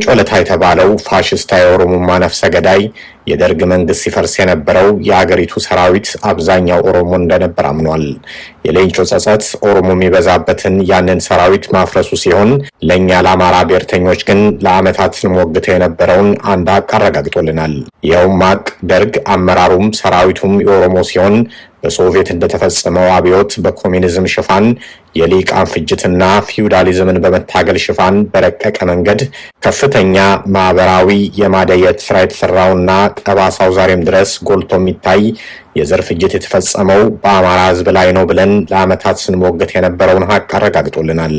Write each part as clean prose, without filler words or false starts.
ሌንጮ ለታ የተባለው ፋሽስታዊ ኦሮሞማ ነፍሰ ገዳይ የደርግ መንግስት ሲፈርስ የነበረው የአገሪቱ ሰራዊት አብዛኛው ኦሮሞ እንደነበር አምኗል። የሌንጮ ጸጸት ኦሮሞ የሚበዛበትን ያንን ሰራዊት ማፍረሱ ሲሆን ለእኛ ለአማራ ብሔርተኞች ግን ለዓመታት ስንሞግተው የነበረውን አንድ ሀቅ አረጋግጦልናል። ይኸውም ሀቅ ደርግ አመራሩም ሰራዊቱም የኦሮሞ ሲሆን በሶቪየት እንደተፈጸመው አብዮት በኮሚኒዝም ሽፋን የሊቃን ፍጅትና ፊውዳሊዝምን በመታገል ሽፋን በረቀቀ መንገድ ከፍተኛ ማህበራዊ የማደየት ስራ የተሰራውና ጠባሳው ዛሬም ድረስ ጎልቶ የሚታይ የዘር ፍጅት የተፈጸመው በአማራ ህዝብ ላይ ነው ብለን ለዓመታት ስንሞግት የነበረውን ሀቅ አረጋግጦልናል።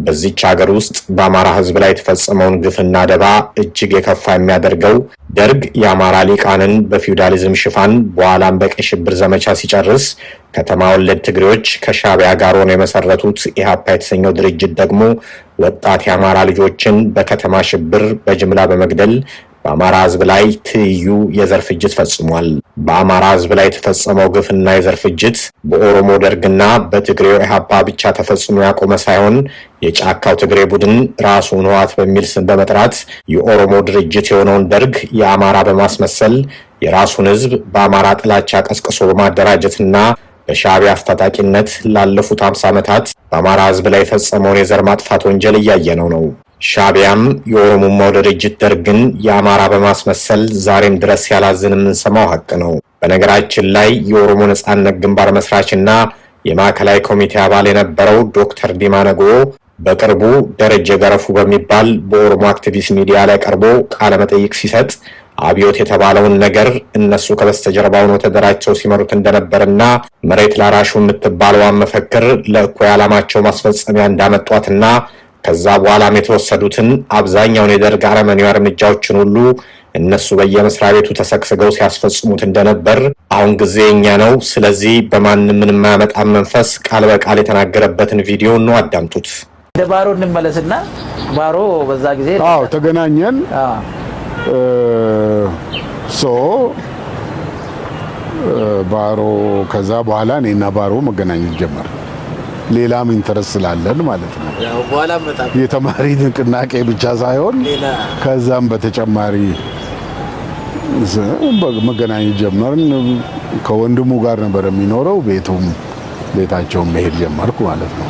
በዚች ሀገር ውስጥ በአማራ ህዝብ ላይ የተፈጸመውን ግፍና ደባ እጅግ የከፋ የሚያደርገው ደርግ የአማራ ሊቃንን በፊውዳሊዝም ሽፋን በኋላም በቀይ ሽብር ዘመቻ ሲጨርስ ከተማ ወለድ ትግሬዎች ከሻዕቢያ ጋር ሆነው የመሰረቱት ኢህአፓ የተሰኘው ድርጅት ደግሞ ወጣት የአማራ ልጆችን በከተማ ሽብር በጅምላ በመግደል በአማራ ህዝብ ላይ ትይዩ የዘር ፍጅት ፈጽሟል። በአማራ ህዝብ ላይ የተፈጸመው ግፍና የዘር ፍጅት በኦሮሞ ደርግና በትግሬው ኢህአፓ ብቻ ተፈጽሞ ያቆመ ሳይሆን የጫካው ትግሬ ቡድን ራሱን ህወሓት በሚል ስም በመጥራት የኦሮሞ ድርጅት የሆነውን ደርግ የአማራ በማስመሰል የራሱን ህዝብ በአማራ ጥላቻ ቀስቅሶ በማደራጀትና በሻዕቢያ አስታጣቂነት ላለፉት 50 ዓመታት በአማራ ህዝብ ላይ የፈጸመውን የዘር ማጥፋት ወንጀል እያየነው ነው። ሻዕቢያም የኦሮሞማው ድርጅት ደርግን የአማራ በማስመሰል ዛሬም ድረስ ያላዝን የምንሰማው ሀቅ ነው። በነገራችን ላይ የኦሮሞ ነጻነት ግንባር መስራችና የማዕከላዊ ኮሚቴ አባል የነበረው ዶክተር ዲማ ነጎ በቅርቡ ደረጀ ገረፉ በሚባል በኦሮሞ አክቲቪስት ሚዲያ ላይ ቀርቦ ቃለ መጠይቅ ሲሰጥ አብዮት የተባለውን ነገር እነሱ ከበስተጀርባው ነው ተደራጅተው ሲመሩት እንደነበርና መሬት ላራሹ የምትባለዋን መፈክር ለእኩይ ዓላማቸው ማስፈጸሚያ እንዳመጧትና ከዛ በኋላም የተወሰዱትን አብዛኛውን የደርግ አረመኔያዊ እርምጃዎችን ሁሉ እነሱ በየመስሪያ ቤቱ ተሰግስገው ሲያስፈጽሙት እንደነበር አሁን ጊዜ የኛ ነው፣ ስለዚህ በማንም ምንም የማያመጣ መንፈስ ቃል በቃል የተናገረበትን ቪዲዮ ነው አዳምጡት። ባሮ እንመለስና ባሮ በዛ ጊዜ ተገናኘን። ባሮ ከዛ በኋላ እኔና ባሮ መገናኘት ጀመር። ሌላም ኢንተረስት ስላለን ማለት ነው። ያው በኋላ መጣ የተማሪ ንቅናቄ ብቻ ሳይሆን ከዛም በተጨማሪ መገናኘት ጀመርን። ከወንድሙ ጋር ነበር የሚኖረው፣ ቤታቸውን መሄድ ጀመርኩ ማለት ነው።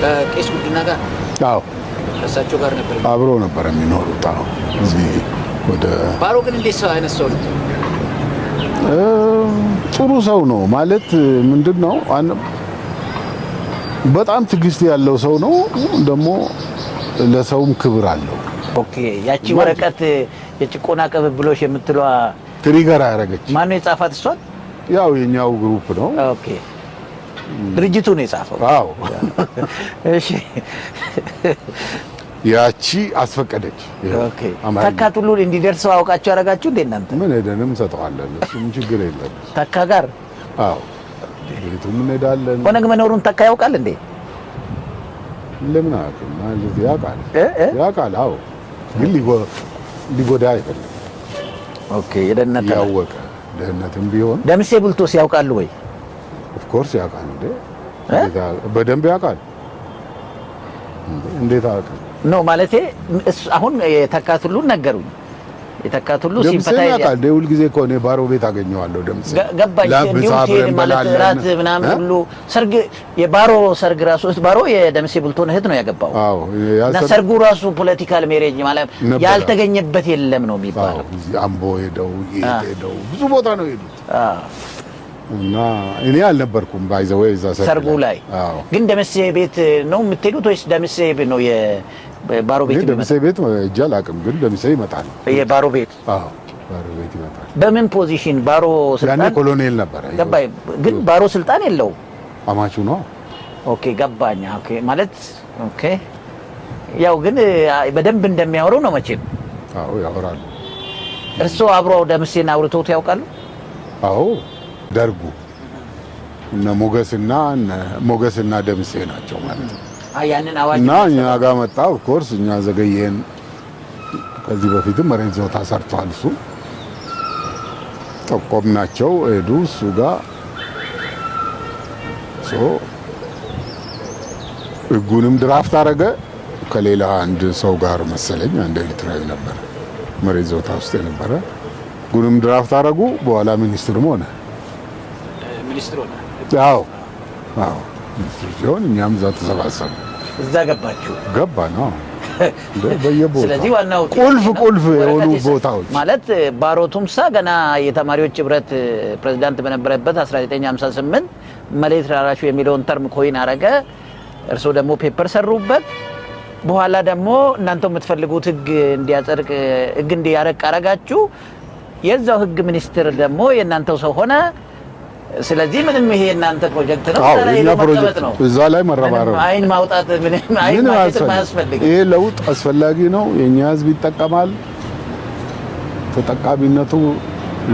ከቄስ ጉዲና ጋር ከእሳቸው ጋር ነበር አብሮ ነበር የሚኖሩት። እዚህ ወደ ባሮ ግን እንዴት ሰው አይነት ሰው ነው? ጥሩ ሰው ነው ማለት ምንድነው? በጣም ትግስት ያለው ሰው ነው። ደግሞ ለሰውም ክብር አለው። ኦኬ። ያቺ ወረቀት የጭቆና ቅብብሎሽ የምትለዋ ትሪገር ያደረገች ማን ነው የጻፋት? እሷን ያው የኛው ግሩፕ ነው። ኦኬ። ድርጅቱ ነው የጻፈው? አዎ። እሺ። ያቺ አስፈቀደች። ኦኬ። ተካት ሁሉ እንዲደርሰው አውቃችሁ ያረጋችሁ እንዴ እናንተ? ምን ሄደንም ሰጠዋለን። እሱም ችግር የለም። ተካ ጋር አዎ ቤቱም እንሄዳለን። ኦነግ መኖሩን ተካ ያውቃል እንዴ? ለምን አያውቅም? ማለት ያውቃል። አዎ ግን ሊጎዳ አይፈልግም። ኦኬ። የደህንነት ያወቀ ደህንነትም ቢሆን ደምሴ ቡልቶስ ያውቃሉ ወይ? ኦፍ ኮርስ ያውቃል እንዴ? በደንብ ያውቃል። እንዴት አያውቅም? ኖ ማለቴ አሁን የተካት ሁሉ ነገሩኝ። የተካት ሁሉ ሲምፓታይዝ ያውቃል። ደውል ጊዜ ኮኔ ባሮ ቤት አገኘዋለሁ። ደምሴ ገባኝ። እንዲሁ ማለት ራት ምናምን ሁሉ ሰርግ የባሮ ሰርግ ራሱ ባሮ የደምሴ ቡልቶን እህት ነው ያገባው። አዎ። እና ሰርጉ ራሱ ፖለቲካል ሜሬጅ ማለት ያልተገኘበት የለም ነው የሚባለው። አምቦ ሄደው ብዙ ቦታ ነው ሄዱት። እና እኔ አልነበርኩም ባይዘው እዛ ሰርጉ ላይ። ግን ደምሴ ቤት ነው የምትሄዱት ወይስ ደምሴ ነው የባሮ ቤት? ደምሴ ቤት እጃ አላውቅም፣ ግን ደምሴ ይመጣል። የባሮ ቤት? አዎ ባሮ ቤት ይመጣል። በምን ፖዚሽን? ባሮ ስልጣን ያኔ ኮሎኔል ነበር። ገባኝ። ግን ባሮ ስልጣን የለውም። አማቹ ነው። ኦኬ ገባኝ። ኦኬ ማለት ኦኬ። ያው ግን በደንብ እንደሚያወሩ ነው መቼም። አዎ ያወራሉ። እርስዎ አብረው ደምሴን አውርተውት ያውቃሉ? አዎ ደርጉ እና ሞገስና ደምሴ ናቸው ማለት ነው። ያንን አዋጅ እና እኛ ጋር መጣ። ኦፍ ኮርስ እኛ ዘገየን። ከዚህ በፊትም መሬት ይዞታ ሰርቷል። እሱ ጠቆምናቸው ሄዱ። እሱ ጋር ህጉንም ድራፍት አደረገ። ከሌላ አንድ ሰው ጋር መሰለኝ አንድ ኤርትራዊ ነበር መሬት ይዞታ ውስጥ የነበረ ጉንም ድራፍት አረጉ በኋላ ሚኒስትርም ሆነ አዎ ሲሆን እኛም እዛ ተሰባሰብን እዛ ገባችሁ ገባ ነው በየቦታው ስለዚህ ዋናው ቁልፍ የሆኑ ቦታዎች ማለት ባሮ ቱምሳ ገና የተማሪዎች ህብረት ፕሬዝዳንት በነበረበት 1958 መሬት ላራሹ የሚለውን ተርም ኮይን አረገ እርሶ ደግሞ ፔፐር ሰሩበት በኋላ ደግሞ እናንተው የምትፈልጉት ህግ እንዲያጸድቅ ህግ እንዲያረቅ አረጋችሁ የዛው ህግ ሚኒስትር ደግሞ የእናንተው ሰው ሆነ ስለዚህ ምንም ይሄ እናንተ ፕሮጀክት ነው እና ፕሮጀክት ነው እዛ ላይ መረባረብ አይን ማውጣት ምንም አይን ማያስፈልግ ይሄ ለውጥ አስፈላጊ ነው የኛ ህዝብ ይጠቀማል ተጠቃሚነቱ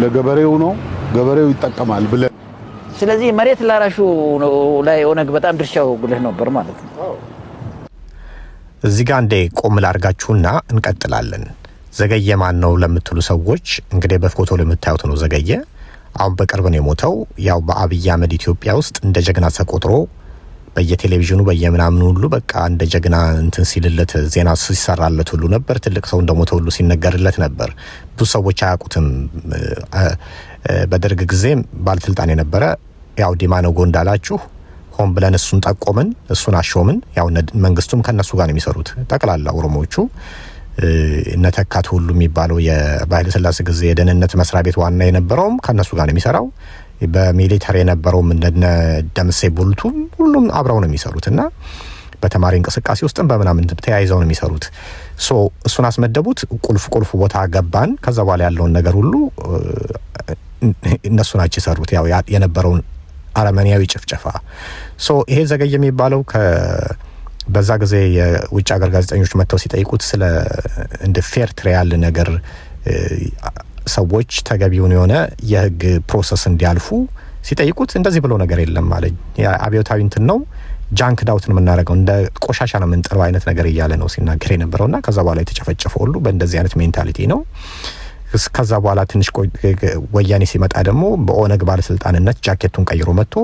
ለገበሬው ነው ገበሬው ይጠቀማል ብለ ስለዚህ መሬት ላራሹ ላይ ኦነግ በጣም ድርሻው ጉልህ ነበር ማለት ነው እዚህ ጋር እንደ ቆም ላርጋችሁና እንቀጥላለን ዘገየ ማን ነው ለምትሉ ሰዎች እንግዲህ በፎቶ ለምታዩት ነው ዘገየ አሁን በቅርብ ነው የሞተው ያው በአብይ አህመድ ኢትዮጵያ ውስጥ እንደ ጀግና ተቆጥሮ በየቴሌቪዥኑ በየምናምኑ ሁሉ በቃ እንደ ጀግና እንትን ሲልለት ዜና ሲሰራለት ሁሉ ነበር ትልቅ ሰው እንደሞተ ሁሉ ሲነገርለት ነበር ብዙ ሰዎች አያውቁትም በደርግ ጊዜ ባለስልጣን የነበረ ያው ዲማኖ ጎንዳላችሁ ሆን ብለን እሱን ጠቆምን እሱን አሾምን ያው መንግስቱም ከነሱ ጋር ነው የሚሰሩት ጠቅላላ ኦሮሞዎቹ ነተካት ሁሉ የሚባለው የባህል ስላሴ ጊዜ የደህንነት መስሪያ ቤት ዋና የነበረውም ከነሱ ጋር ነው የሚሰራው በሚሊተሪ የነበረውም እንደነ ደምሴ ቡልቱ ሁሉም አብረው ነው የሚሰሩትና በተማሪ እንቅስቃሴ ውስጥም በመናምን ተያይዘው ነው የሚሰሩት እሱን አስመደቡት ቁልፍ ቦታ ገባን ከዛ በኋላ ያለውን ነገር ሁሉ እነሱ ናቸው የሰሩት ያው የነበረውን አረመኔያዊ ጭፍጨፋ ይሄ ዘገየ የሚባለው በዛ ጊዜ የውጭ ሀገር ጋዜጠኞች መጥተው ሲጠይቁት ስለ እንደ ፌር ትራያል ነገር ሰዎች ተገቢውን የሆነ የህግ ፕሮሰስ እንዲያልፉ ሲጠይቁት እንደዚህ ብሎ ነገር የለም ማለት አብዮታዊ እንትን ነው ጃንክ ዳውትን ምናረጋው እንደ ቆሻሻ ነው ምንጥለው አይነት ነገር ይያለ ነው ሲናገር የነበረውና ከዛ በኋላ የተጨፈጨፈው ሁሉ በእንደዚህ አይነት ሜንታሊቲ ነው ከዛ በኋላ ትንሽ ወያኔ ሲመጣ ደግሞ በኦነግ ባለስልጣንነት ጃኬቱን ቀይሮ መጥቶ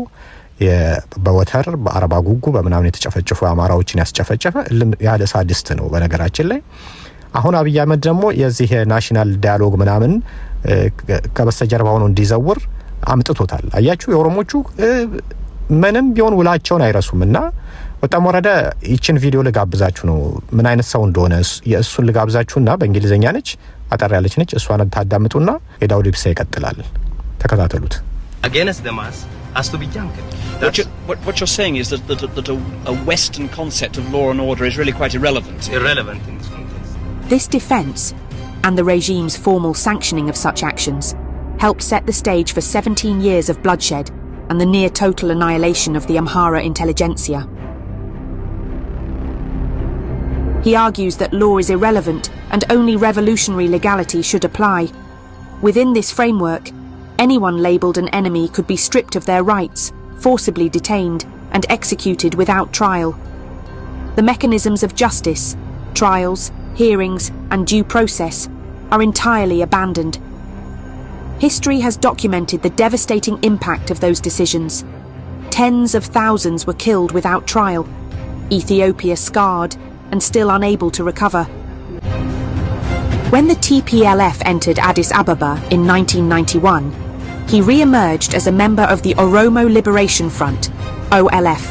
በወተር በአረባ ጉጉ በመናምን የተጨፈጨፉ አማራዎችን ያስጨፈጨፈ ያለ ሳዲስት ነው በነገራችን ላይ አሁን አብይ አህመድ ደግሞ የዚህ ናሽናል ዳያሎግ ምናምን ከበስተጀርባው ነው እንዲዘውር አምጥቶታል አያችሁ የኦሮሞቹ ምንም ቢሆን ውላቸውን አይረሱምና በጣም ወረደ ይችን ቪዲዮ ልጋብዛችሁ ነው ምን አይነት ሰው እንደሆነ የእሱን ልጋብዛችሁና በእንግሊዘኛ ነች አጠር ያለች ነች እሷን ታዳምጡና የዳውድ ኢብሳ ይቀጥላል ተከታተሉት against the mass has to be junked. What you're saying is that a Western concept of law and order is really quite irrelevant. Irrelevant in this context. This defence, and the regime's formal sanctioning of such actions, helped set the stage for 17 years of bloodshed and the near-total annihilation of the Amhara intelligentsia. He argues that law is irrelevant and only revolutionary legality should apply. Within this framework, anyone labelled an enemy could be stripped of their rights, forcibly detained, and executed without trial. The mechanisms of justice, trials, hearings, and due process are entirely abandoned. History has documented the devastating impact of those decisions. Tens of thousands were killed without trial, Ethiopia scarred and still unable to recover. When the TPLF entered Addis Ababa in 1991, he re-emerged as a member of the Oromo Liberation Front, OLF,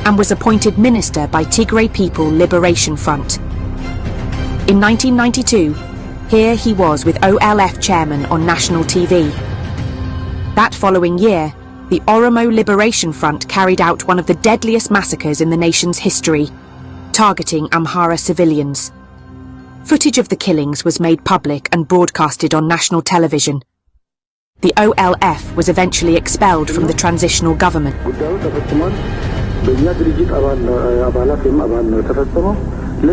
and was appointed minister by Tigray People Liberation Front. In 1992, here he was with OLF chairman on national TV. That following year, the Oromo Liberation Front carried out one of the deadliest massacres in the nation's history, targeting Amhara civilians. Footage of the killings was made public and broadcasted on national television. The OLF was eventually expelled from the transitional government.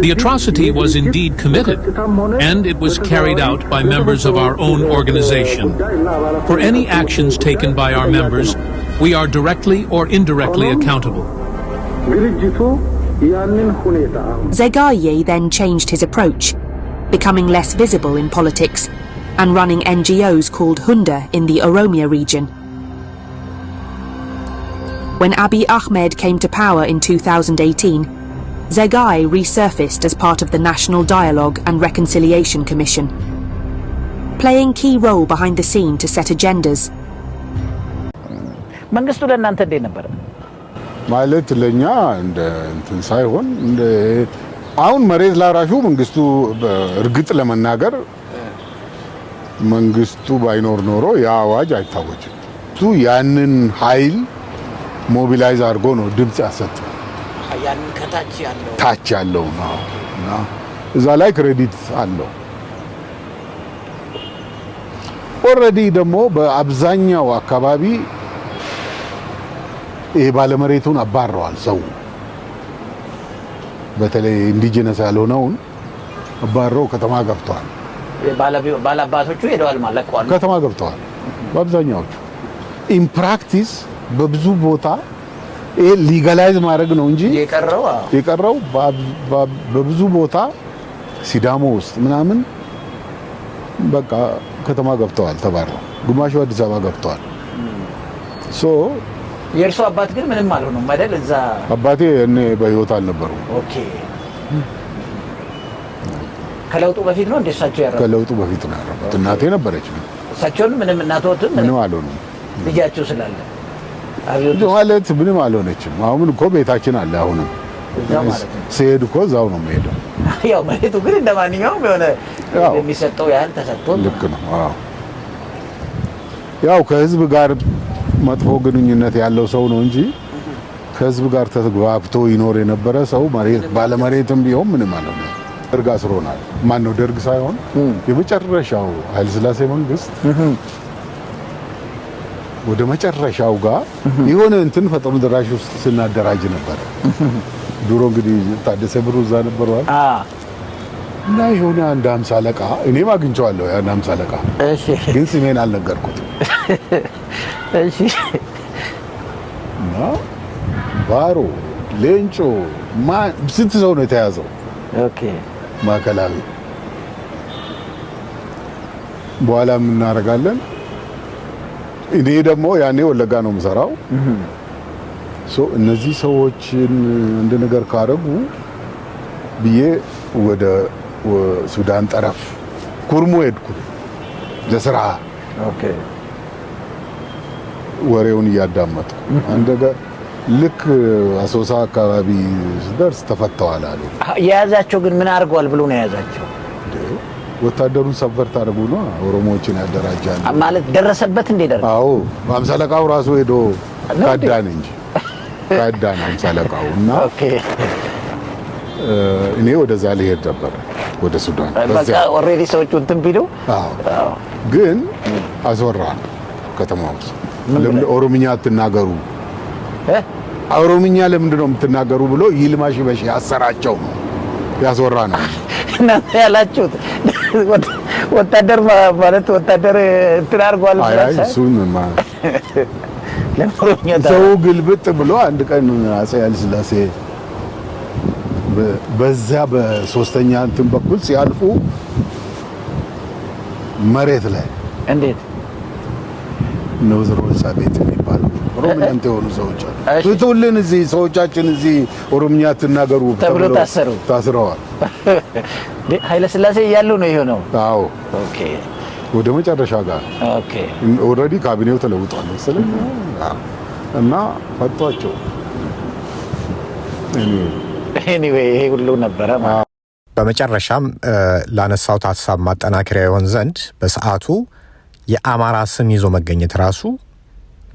The atrocity was indeed committed, and it was carried out by members of our own organization. For any actions taken by our members, we are directly or indirectly accountable. Zegaye then changed his approach, becoming less visible in politics and running NGOs called Hunda in the Oromia region. When Abiy Ahmed came to power in 2018, Zegai resurfaced as part of the National Dialogue and Reconciliation Commission, playing key role behind the scene to set agendas. መንግስቱ ለእናንተ እንዴት ነበር? ማለት ለኛ እንደ እንትን ሳይሆን እንደ አሁን መሬት ላራሹ መንግስቱ እርግጥ ለመናገር መንግስቱ ባይኖር ኖሮ ያ አዋጅ አይታወጅም። እሱ ያንን ኃይል ሞቢላይዝ አድርጎ ነው ድምጽ ያሰጠው። ያንን ታች ያለው ነው እና እዛ ላይ ክሬዲት አለው። ኦልሬዲ ደግሞ በአብዛኛው አካባቢ ይሄ ባለመሬቱን አባረዋል። ሰው በተለይ ኢንዲጂነስ ያልሆነውን አባረው ከተማ ገብተዋል። ባላባቶቹ ሄደዋል ማለት ነው። ከተማ ገብተዋል በአብዛኛዎቹ። ኢን ፕራክቲስ በብዙ ቦታ ይሄ ሊጋላይዝ ማድረግ ነው እንጂ የቀረው በብዙ ቦታ ሲዳሞ ውስጥ ምናምን በቃ ከተማ ገብተዋል ተባረው። ግማሹ አዲስ አበባ ገብተዋል። ሶ የእርሱ አባት ግን ምንም አልሆነም አይደል? እዛ አባቴ እኔ በህይወት አልነበሩም። ኦኬ። ከለውጡ በፊት ነው እንደሳቸው ያረፉት? ከለውጡ በፊት ነው ያረፉት። እናቴ ነበረች። እሳቸውን ምንም እናቶትም ምንም አልሆኑም። ልጃቸው ስላለ አብዮት ማለት ምንም አልሆነችም። አሁን እኮ ቤታችን አለ። አሁንም እዛው ማለት ነው። ሲሄድ እኮ እዛው ነው የሚሄደው። ያው መሬቱ ግን እንደማንኛውም የሆነ የሚሰጠው ያህል ተሰጥቶ ልክ ነው። አዎ ያው ከህዝብ ጋር መጥፎ ግንኙነት ያለው ሰው ነው እንጂ ከህዝብ ጋር ተግባብቶ ይኖር የነበረ ሰው መሬት ባለመሬትም ቢሆን ምንም አልሆነም። ደርግ አስሮናል። ማን ነው ደርግ ሳይሆን የመጨረሻው ኃይለ ሥላሴ መንግስት ወደ መጨረሻው ጋር የሆነ እንትን ፈጥኖ ደራሽ ውስጥ ስናደራጅ ነበር። ድሮ እንግዲህ ታደሰ ብሩ እዛ ነበርዋል እና የሆነ አንድ 50 አለቃ እኔም አግኝቼዋለሁ። ያን 50 አለቃ ግን ስሜን አልነገርኩትም። እሺ እና ባሮ ሌንጮ ስንት ሰው ነው የተያዘው? ኦኬ ማዕከላዊ በኋላ ምን እናደርጋለን? እኔ ደግሞ ያኔ ወለጋ ነው የምሰራው። እነዚህ ሰዎችን እንደ ነገር ካረጉ ብዬ ወደ ሱዳን ጠረፍ ኩርሙ ሄድኩ ለስራ። ኦኬ ወሬውን እያዳመጥኩ አንደገ ልክ አሶሳ አካባቢ ስደርስ ተፈተዋል አሉ። የያዛቸው ግን ምን አድርገዋል ብሎ ነው የያዛቸው? ወታደሩን ሰበር ታደርጉ ነው ኦሮሞዎችን ያደራጃል ማለት ደረሰበት እንደ ደረሰ? አዎ 50 አለቃው ራሱ ሄዶ ካዳን እንጂ ካዳን 50 አለቃው እና ኦኬ እኔ ወደዛ ልሄድ ነበር ወደ ሱዳን። በቃ ኦሬዲ ሰዎቹ እንትን ቢሉ አዎ ግን አስወራን ከተማው ውስጥ ለምን ኦሮምኛ አትናገሩ ኦሮምኛ ለምንድን ነው የምትናገሩ ብሎ ይልማሽ በሽ ያሰራቸው ያስወራ ነው። እናንተ ያላችሁት ወታደር ማለት ወታደር እንትን አድርጓል ማለት ነው። እሱን ሰው ግልብጥ ብሎ አንድ ቀን አፄ ኃይለ ሥላሴ በዛ በሶስተኛ እንትን በኩል ሲያልፉ መሬት ላይ እንዴት ነው ዝሮሳ ቤት የሚባል ኦሮምኛም ተሆኑ ሰዎች አሉ። ትውልን እዚህ ሰዎቻችን እዚህ ኦሮምኛ ትናገሩ ተብሎ ታስረዋል። ኃይለ ሥላሴ እያሉ ነው የሆነው? አዎ ኦኬ ወደ መጨረሻ ጋር ኦኬ ኦልሬዲ ካቢኔው ተለውጧል መሰለኝ እና ፈቷቸው። ኤኒዌይ ይሄ ሁሉ ነበረ ማለት። በመጨረሻም ላነሳው ሀሳብ ማጠናከሪያ ይሆን ዘንድ በሰዓቱ የአማራ ስም ይዞ መገኘት ራሱ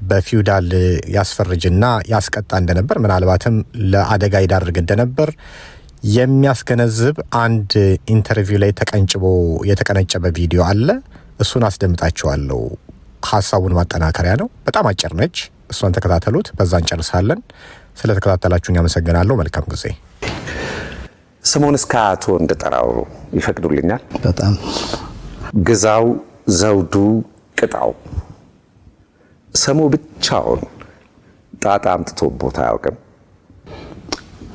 በፊውዳል ያስፈርጅና ያስቀጣ እንደነበር ምናልባትም ለአደጋ ይዳርግ እንደነበር የሚያስገነዝብ አንድ ኢንተርቪው ላይ ተቀንጭቦ የተቀነጨበ ቪዲዮ አለ። እሱን አስደምጣችኋለሁ። ሀሳቡን ማጠናከሪያ ነው። በጣም አጭር ነች። እሷን ተከታተሉት። በዛ እንጨርሳለን። ስለተከታተላችሁኝ አመሰግናለሁ። መልካም ጊዜ። ስሙን እስከ አቶ እንድጠራው ይፈቅዱልኛል? በጣም ግዛው ዘውዱ ቅጣው። ስሙ ብቻውን ጣጣ አምጥቶቦት አያውቅም?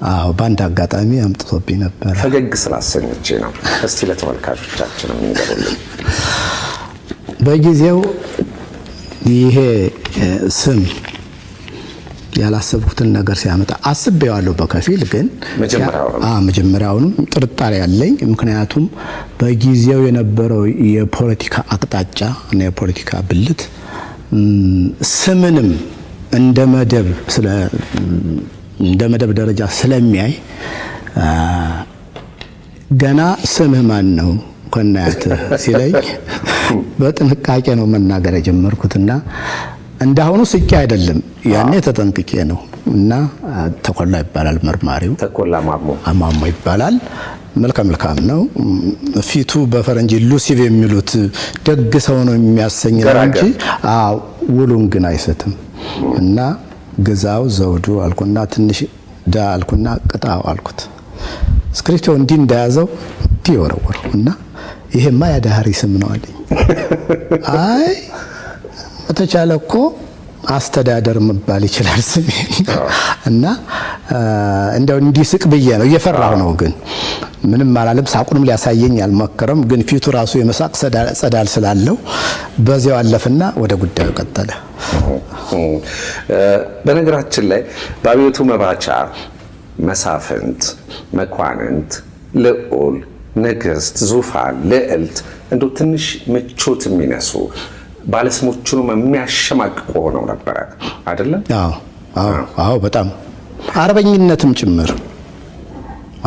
አዎ፣ በአንድ አጋጣሚ አምጥቶብኝ ነበር። ፈገግ ስላሰኘች ነው። እስቲ ለተመልካቾቻችን እንገሩልን። በጊዜው ይሄ ስም ያላሰብኩትን ነገር ሲያመጣ አስቤዋለሁ በከፊል ግን መጀመሪያውንም ጥርጣሬ ያለኝ ምክንያቱም በጊዜው የነበረው የፖለቲካ አቅጣጫ እና የፖለቲካ ብልት ስምንም እንደ መደብ ደረጃ ስለሚያይ ገና ስምህ ማን ነው ከናያት ሲለኝ በጥንቃቄ ነው መናገር የጀመርኩትና እንዳሁኑ ስቄ አይደለም ያኔ ተጠንቅቄ ነው እና ተቆላ ይባላል መርማሪው ተቆላ ማሞ ይባላል መልካም ነው ፊቱ በፈረንጅ ሉሲቭ የሚሉት ደግ ሰው ነው የሚያሰኝ ነው እንጂ ውሉን ግን አይሰትም እና ግዛው ዘውዱ አልኩና ትንሽ አልኩና ቅጣው አልኩት ስክሪፕቱ እንዲህ እንዳያዘው ዲወረወር እና ይሄማ ያዳህሪ ስም ነው አለኝ አይ ተቻለኮ አስተዳደር መባል ይችላል ስሜ እና እንደው እንዲስቅ በየ ነው እየፈራው ነው ግን ምንም አላለም ሳቁንም ሊያሳየኝ አልመከረም ግን ፊቱ ራሱ የመሳቅ ጸዳል ስላለው በዚያው አለፈና ወደ ጉዳዩ ቀጠለ በነገራችን ላይ በአብዮቱ መባቻ መሳፍንት መኳንንት ልዑል ንግስት ዙፋን ልዕልት እንደው ትንሽ ምቾት የሚነሱ ባለስሞቹንም የሚያሸማቅቁ ሆነው ነበር አይደለ አዎ በጣም አርበኝነትም ጭምር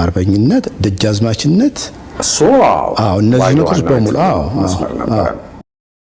አርበኝነት ደጃዝማችነት እሱ እነዚህ ነገሮች በሙሉ